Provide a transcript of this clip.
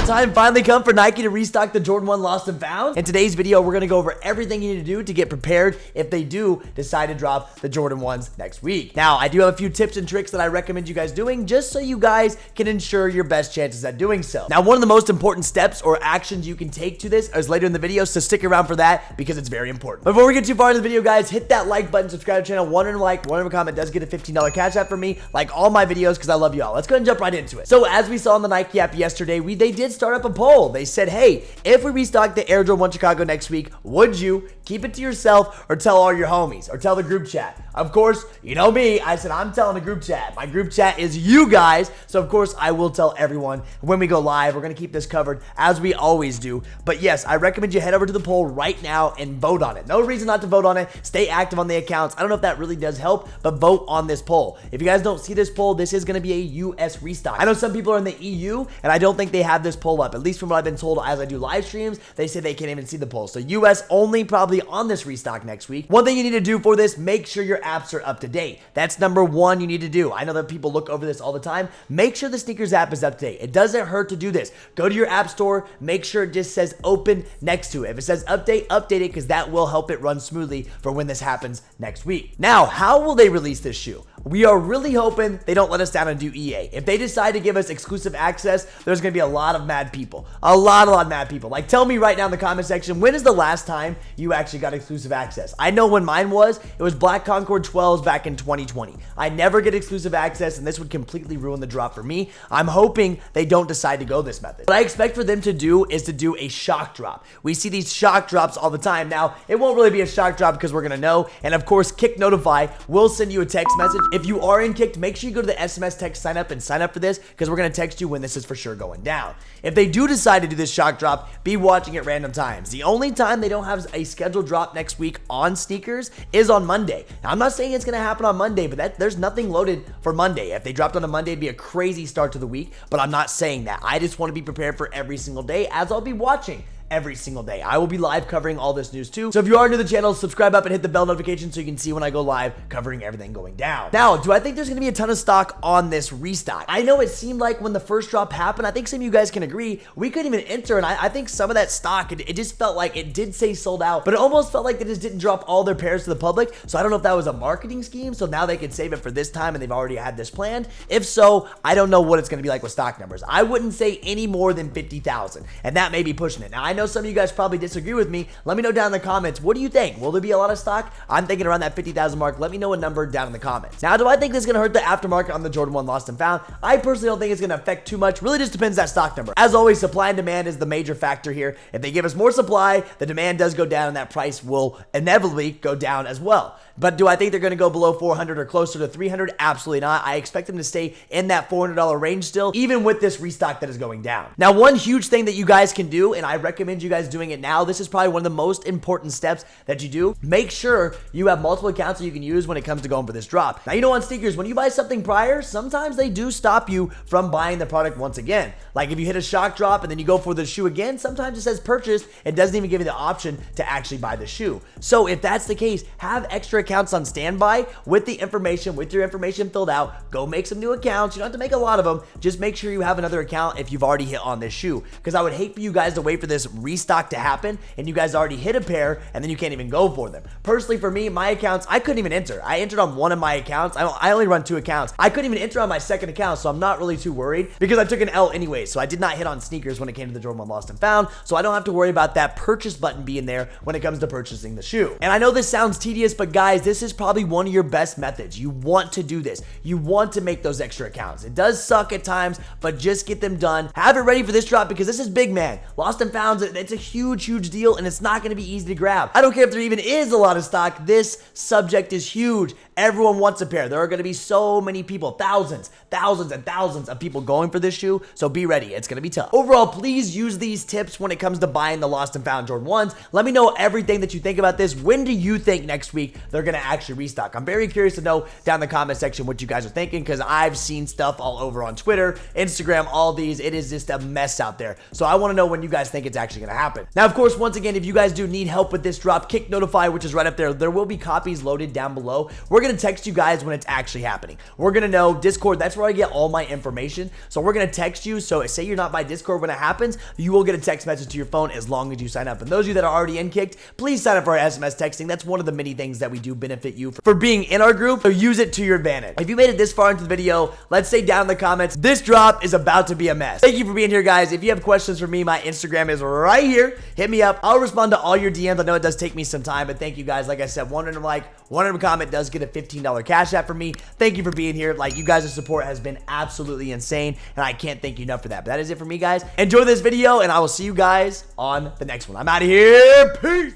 Time finally come for Nike to restock the Jordan 1 Lost and Found. In today's video, we're going to go over everything you need to do to get prepared if they do decide to drop the Jordan 1s next week. Now, I do have a few tips and tricks that I recommend you guys doing just so you guys can ensure your best chances at doing so. Now, one of the most important steps or actions you can take to this is later in the video, so stick around for that because it's very important. Before we get too far into the video, guys, hit that like button, subscribe to the channel, one like, one comment does get a $15 cash app for me, like all my videos because I love you all. Let's go ahead and jump right into it. So as we saw on the Nike app yesterday, they did start up a poll. They said, hey, if we restock the Air Jordan 1 Chicago next week, would you keep it to yourself or tell all your homies or tell the group chat? Of course, you know me, I said I'm telling the group chat. My group chat is you guys, so of course I will tell everyone when we go live. We're going to keep this covered as we always do. But yes, I recommend you head over to the poll right now and vote on it. No reason not to vote on it. Stay active on the accounts. I don't know if that really does help, but vote on this poll. If you guys don't see this poll, this is going to be a US restock. I know some people are in the EU, and I don't think they have this poll up. At least from what I've been told as I do live streams, they say they can't even see the poll. So US only probably on this restock next week. One thing you need to do for this, make sure your apps are up to date. That's number one you need to do. I know that people look over this all the time. Make sure the sneakers app is up to date. It doesn't hurt to do this. Go to your app store, make sure it just says open next to it. If it says update, update it because that will help it run smoothly for when this happens next week. Now, how will they release this shoe? We are really hoping they don't let us down and do EA. If they decide to give us exclusive access, there's going to be a lot of mad people. A lot of mad people. Like, tell me right now in the comment section, when is the last time you actually got exclusive access? I know when mine was. It was Black Concord 12s back in 2020. I never get exclusive access, and this would completely ruin the drop for me. I'm hoping they don't decide to go this method. What I expect for them to do is to do a shock drop. We see these shock drops all the time. Now, it won't really be a shock drop because we're going to know. And of course, Kick Notify will send you a text message. If you are in Kicked, make sure you go to the SMS text sign up and sign up for this because we're going to text you when this is for sure going down. If they do decide to do this shock drop, be watching at random times. The only time they don't have a scheduled drop next week on sneakers is on Monday. Now, I'm not saying it's going to happen on Monday, but there's nothing loaded for Monday. If they dropped on a Monday, it'd be a crazy start to the week, but I'm not saying that. I just want to be prepared for every single day as I'll be watching every single day. I will be live covering all this news too. So if you are new to the channel, subscribe up and hit the bell notification so you can see when I go live covering everything going down. Now, do I think there's going to be a ton of stock on this restock? I know it seemed like when the first drop happened, I think some of you guys can agree, we couldn't even enter, and I think some of that stock, it just felt like it did say sold out, but it almost felt like they just didn't drop all their pairs to the public. So I don't know if that was a marketing scheme, so now they can save it for this time and they've already had this planned. If so, I don't know what it's going to be like with stock numbers. I wouldn't say any more than 50,000, and that may be pushing it. Now, I know some of you guys probably disagree with me. Let me know down in the comments. What do you think? Will there be a lot of stock? I'm thinking around that 50,000 mark. Let me know a number down in the comments. Now, do I think this is going to hurt the aftermarket on the Jordan 1 Lost and Found? I personally don't think it's going to affect too much. Really just depends that stock number. As always, supply and demand is the major factor here. If they give us more supply, the demand does go down and that price will inevitably go down as well. But do I think they're going to go below 400 or closer to 300? Absolutely not. I expect them to stay in that $400 range still, even with this restock that is going down. Now, one huge thing that you guys can do, and I recommend you guys doing it now, this is probably one of the most important steps that you do. Make sure you have multiple accounts that you can use when it comes to going for this drop. Now, you know on sneakers, when you buy something prior, sometimes they do stop you from buying the product once again. Like if you hit a shock drop and then you go for the shoe again, sometimes it says purchased. It doesn't even give you the option to actually buy the shoe. So if that's the case, have extra accounts on standby with the information, with your information filled out. Go make some new accounts. You don't have to make a lot of them. Just make sure you have another account if you've already hit on this shoe, because I would hate for you guys to wait for this restock to happen and you guys already hit a pair and then you can't even go for them. Personally, for me, my accounts, I couldn't even enter. I entered on one of my accounts. I only run 2 accounts. I couldn't even enter on my second account, so I'm not really too worried because I took an L anyway. So I did not hit on sneakers when it came to the Jordan 1 Lost and Found, so I don't have to worry about that purchase button being there when it comes to purchasing the shoe. And I know this sounds tedious, but guys, this is probably one of your best methods. You want to do this. You want to make those extra accounts. It does suck at times, but just get them done. Have it ready for this drop because this is big, man. Lost and Found, it's a huge deal, and it's not going to be easy to grab. I don't care if there even is a lot of stock. This subject is huge. Everyone wants a pair. There are going to be so many people, thousands and thousands of people going for this shoe, so be ready. It's going to be tough. Overall, please use these tips when it comes to buying the Lost and Found Jordan 1s. Let me know everything that you think about this. When do you think next week they're going to actually restock? I'm very curious to know down in the comment section what you guys are thinking, because I've seen stuff all over on Twitter, Instagram, all these. It is just a mess out there. So I want to know when you guys think it's actually actually going to happen. Now, of course, once again, if you guys do need help with this drop, kick notify, which is right up there. There will be copies loaded down below. We're going to text you guys when it's actually happening. We're going to know Discord. That's where I get all my information. So we're going to text you. So say you're not by Discord when it happens, you will get a text message to your phone as long as you sign up. And those of you that are already in Kicked, please sign up for our SMS texting. That's one of the many things that we do benefit you for being in our group. So use it to your advantage. If you made it this far into the video, let's say down in the comments, this drop is about to be a mess. Thank you for being here, guys. If you have questions for me, my Instagram is right here. Hit me up. I'll respond to all your DMs. I know it does take me some time, but thank you guys. Like I said, 100 like, 100 comment does get a $15 cash app from me. Thank you for being here. Like, you guys' support has been absolutely insane, and I can't thank you enough for that. But that is it for me, guys. Enjoy this video, and I will see you guys on the next one. I'm out of here. Peace.